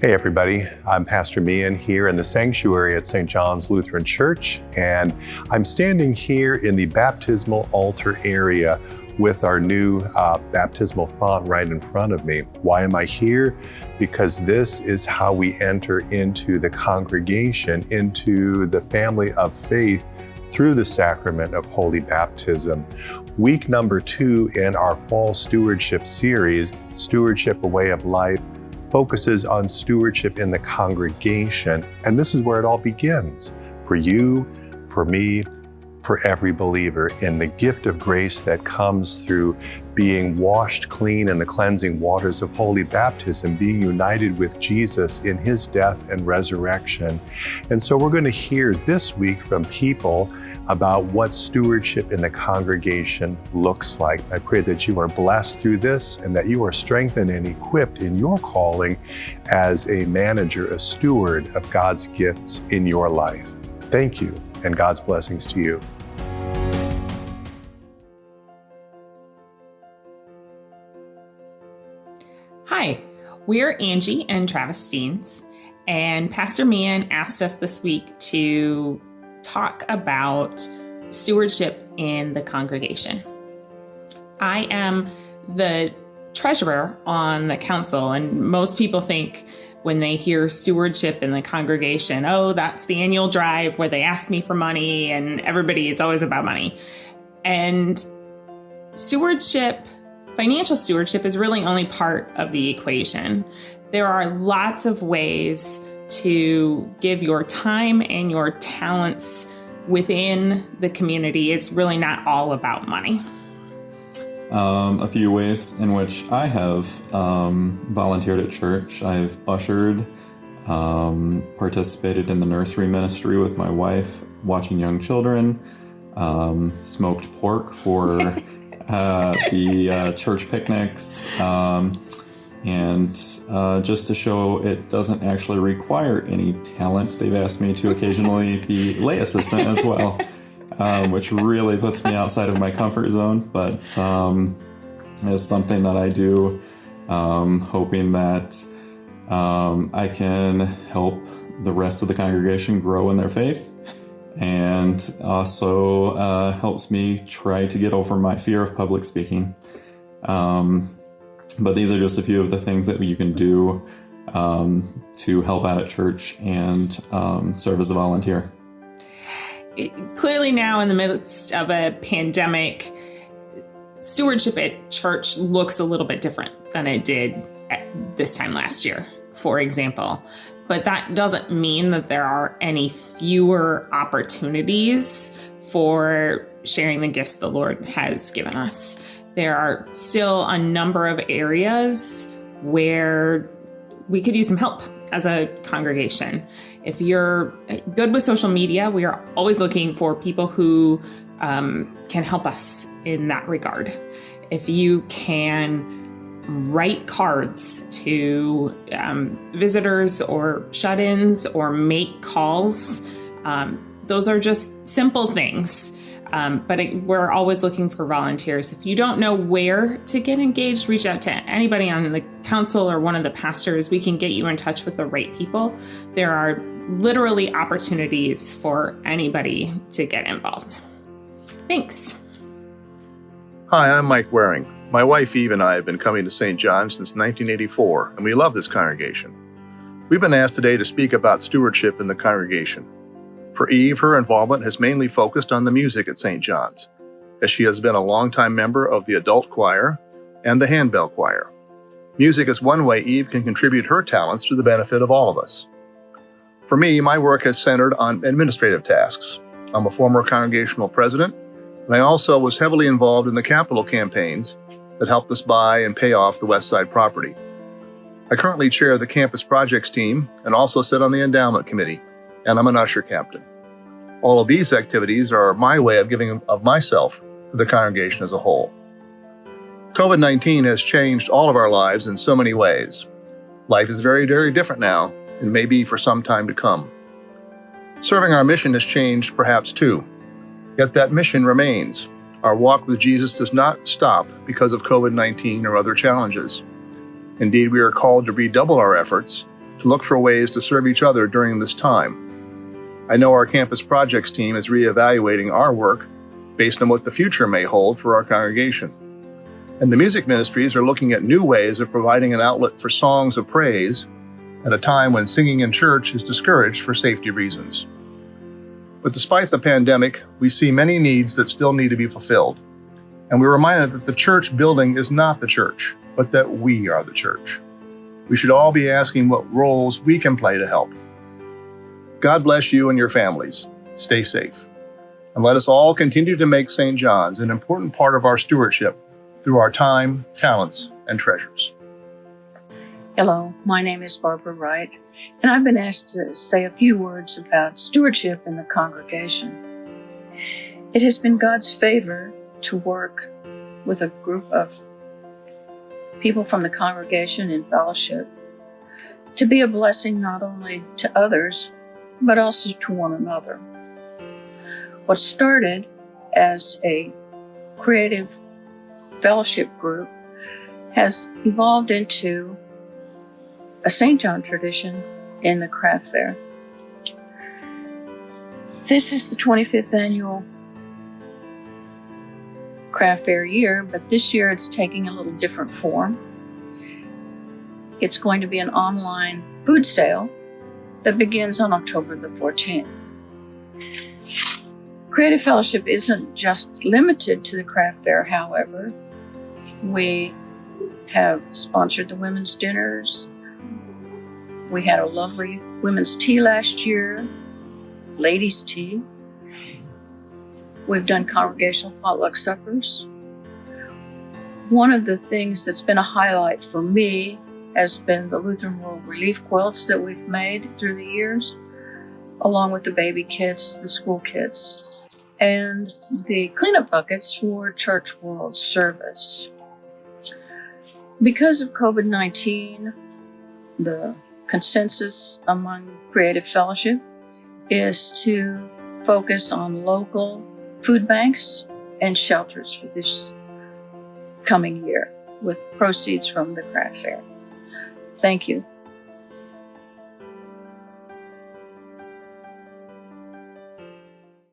Hey everybody, I'm Pastor Meehan here in the sanctuary at St. John's Lutheran Church, and I'm standing here in the baptismal altar area with our new baptismal font right in front of me. Why am I here? Because this is how we enter into the congregation, into the family of faith through the sacrament of holy baptism. Week number 2 in our fall stewardship series, Stewardship, a Way of Life, focuses on stewardship in the congregation. And this is where it all begins for you, for me, for every believer, in the gift of grace that comes through being washed clean in the cleansing waters of holy baptism, being united with Jesus in his death and resurrection. And so we're going to hear this week from people about what stewardship in the congregation looks like. I pray that you are blessed through this and that you are strengthened and equipped in your calling as a manager, a steward of God's gifts in your life. Thank you, and God's blessings to you. Hi, we're Angie and Travis Steens, and Pastor Meehan asked us this week to talk about stewardship in the congregation. I am the treasurer on the council, and most people think when they hear stewardship in the congregation, oh, that's the annual drive where they ask me for money and it's always about money. And stewardship, financial stewardship, is really only part of the equation. There are lots of ways to give your time and your talents within the community. It's really not all about money. A few ways in which I have volunteered at church. I've ushered, participated in the nursery ministry with my wife, watching young children, smoked pork for the church picnics, and just to show it doesn't actually require any talent, they've asked me to occasionally be lay assistant as well, which really puts me outside of my comfort zone, but it's something that I do, hoping that I can help the rest of the congregation grow in their faith, and also helps me try to get over my fear of public speaking. But these are just a few of the things that you can do to help out at church and serve as a volunteer. Clearly now, in the midst of a pandemic, stewardship at church looks a little bit different than it did at this time last year, for example. But that doesn't mean that there are any fewer opportunities for sharing the gifts the Lord has given us. There are still a number of areas where we could use some help as a congregation. If you're good with social media, we are always looking for people who can help us in that regard. If you can write cards to visitors or shut-ins or make calls, those are just simple things. But we're always looking for volunteers. If you don't know where to get engaged, reach out to anybody on the council or one of the pastors. We can get you in touch with the right people. There are literally opportunities for anybody to get involved. Thanks. Hi, I'm Mike Waring. My wife Eve and I have been coming to St. John's since 1984, and we love this congregation. We've been asked today to speak about stewardship in the congregation. For Eve, her involvement has mainly focused on the music at St. John's, as she has been a longtime member of the adult choir and the handbell choir. Music is one way Eve can contribute her talents to the benefit of all of us. For me, my work has centered on administrative tasks. I'm a former congregational president, and I also was heavily involved in the capital campaigns that helped us buy and pay off the West Side property. I currently chair the campus projects team and also sit on the endowment committee, and I'm an usher captain. All of these activities are my way of giving of myself to the congregation as a whole. COVID-19 has changed all of our lives in so many ways. Life is very, very different now, and may be for some time to come. Serving our mission has changed perhaps too, yet that mission remains. Our walk with Jesus does not stop because of COVID-19 or other challenges. Indeed, we are called to redouble our efforts to look for ways to serve each other during this time. I know our campus projects team is reevaluating our work based on what the future may hold for our congregation. And the music ministries are looking at new ways of providing an outlet for songs of praise at a time when singing in church is discouraged for safety reasons. But despite the pandemic, we see many needs that still need to be fulfilled. And we're reminded that the church building is not the church, but that we are the church. We should all be asking what roles we can play to help. God bless you and your families. Stay safe. And let us all continue to make St. John's an important part of our stewardship through our time, talents, and treasures. Hello, my name is Barbara Wright, and I've been asked to say a few words about stewardship in the congregation. It has been God's favor to work with a group of people from the congregation in fellowship, to be a blessing not only to others, but also to one another. What started as a creative fellowship group has evolved into a St. John tradition in the craft fair. This is the 25th annual craft fair year, but this year it's taking a little different form. It's going to be an online food sale that begins on October the 14th. Creative Fellowship isn't just limited to the craft fair, however. We have sponsored the women's dinners. We had a lovely women's tea last year, ladies' tea. We've done congregational potluck suppers. One of the things that's been a highlight for me has been the Lutheran World Relief quilts that we've made through the years, along with the baby kits, the school kits, and the cleanup buckets for Church World Service. Because of COVID-19, the consensus among Creative Fellowship is to focus on local food banks and shelters for this coming year with proceeds from the craft fair. Thank you.